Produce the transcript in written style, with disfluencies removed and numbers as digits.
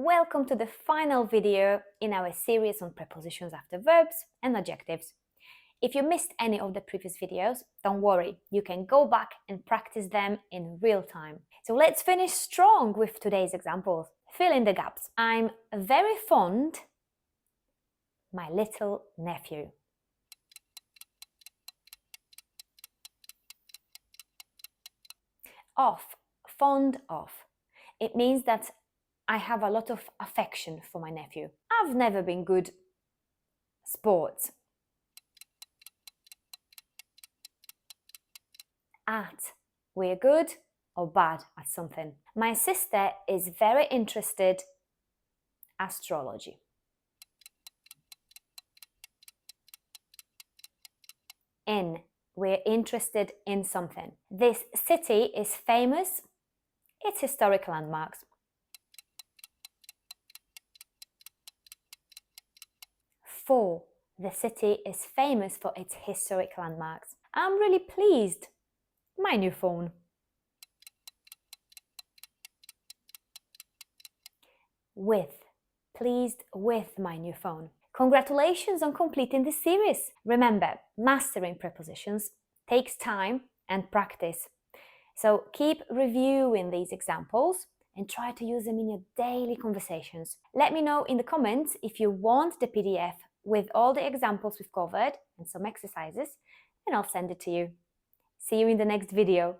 welcome to the final video in our series on prepositions after verbs and adjectives. If you missed any of the previous videos, don't worry, you can go back and practice them in real time. So let's finish strong with today's examples. Fill in the gaps. I'm very fond of my little nephew. Of, fond of. It means that I have a lot of affection for my nephew. I've never been good at sports. At, we're good or bad at something. My sister is very interested in astrology. In, we're interested in something. This city is famous. Its historic landmarks. For, the city is famous for its historic landmarks. I'm really pleased. My new phone. With, pleased with my new phone. Congratulations on completing this series. Remember, mastering prepositions takes time and practice. So keep reviewing these examples and try to use them in your daily conversations. Let me know in the comments if you want the PDF with all the examples we've covered and some exercises, and I'll send it to you. See you in the next video.